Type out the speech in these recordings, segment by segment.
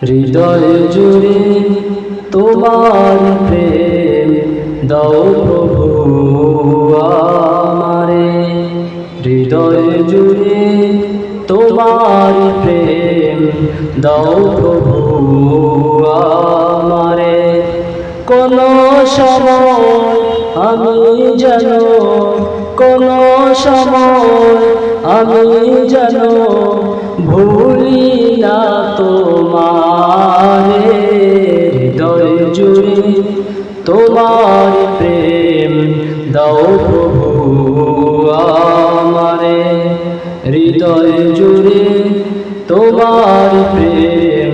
হৃদয় জুড়ে তোমার প্রেম দাও প্রভু আমারে। হৃদয় জুড়ে তোমার প্রেম দাও প্রভু আমারে। কোন সময় আমি যেন, কোন সময় আমি যেন ভুলি না তোমারে। হৃদয় জুড়ে তোমার প্রেম দাও প্রভু আমারে। হৃদয় জুড়ে তোমার প্রেম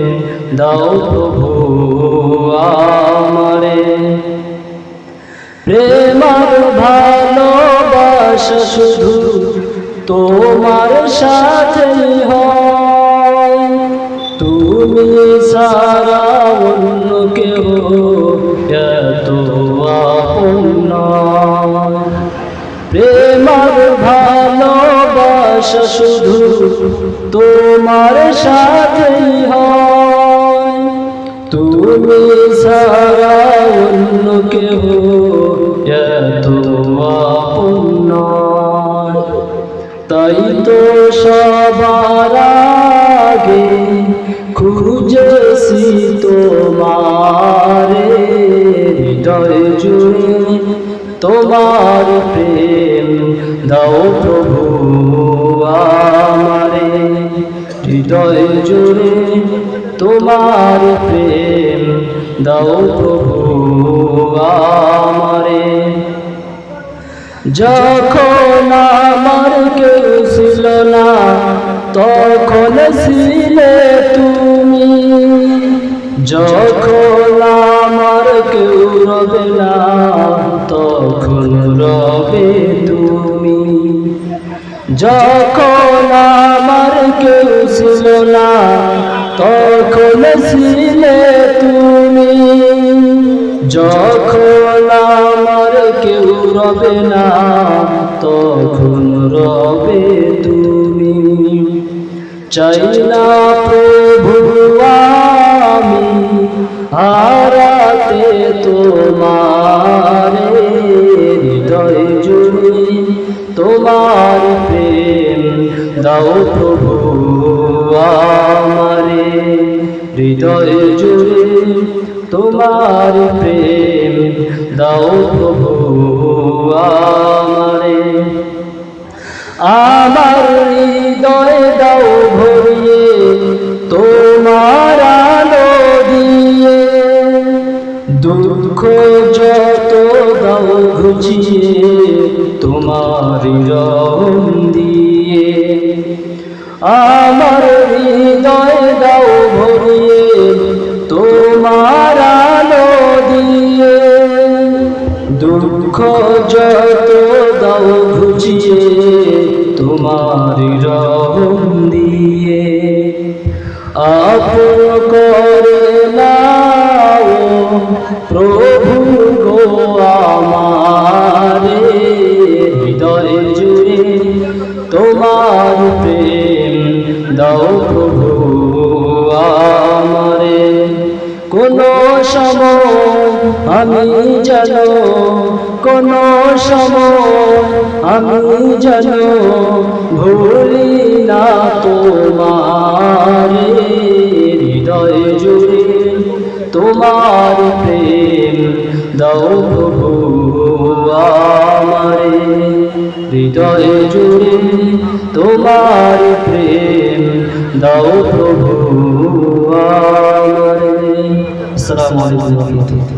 দাও প্রভু আমারে। প্রেম আর ভালোবাসা শুধু তোমার সাথেই হয়, তুমি ছাড়া অন্য কেউ এত আপন নয়। প্রেম আর ভালোবাসা শুধু তোমার সাথেই হয়, তুমি ছাড়া অন্য কেউ এত আপন নয়। তাই তো সবার আগে খুঁজেছি তোমারে। হৃদয় জুড়ে তোমার প্রেম দাও প্রভু আমারে। হৃদয় জুড়ে তোমার প্রেম দাও প্রভু আমারে। যখন আমার কেউ ছিল না তখন ছিলে তুমি, যখন আমার কেউ রবে না তখন রবে তুমি। যখন আমার কেউ ছিল না তখন ছিলে তুমি, যখন আমার কেউ রবে না তখন রবে তুমি। চাই না প্রভু আমি হারাতে তোমারে। হৃদয় জুড়ে তোমার প্রেম দাও প্রভু আমারে। হৃদয় জুড়ে তোমার প্রেম দাও প্রভু আমারে। আমার হৃদয় দাও ভরিয়ে তোমার আলো দিয়ে, দুঃখ যত দাও ঘুচিয়ে তোমার রং দিয়ে। আমার হৃদয় দাও ভরিয়ে তোমার আলো দিয়ে, দুঃখ যত দাও ঘুচিয়ে তোমার রং দিয়ে। আপন করে নাও প্রভু গো আমারে। হৃদয় জুড়ে তোমার প্রেম দাও প্রভু আমারে। কোন সময় আমি যেন, কোন সময় আমি যেন ভুলি না তোমারে। হৃদয় জুড়ে তোমার প্রেম দাও প্রভু আমারে। হৃদয় জুড়ে তোমার প্রেম দাও প্রভু আমারে। আসসালামু আলাইকুম ওয়া রাহমাতুল্লাহ।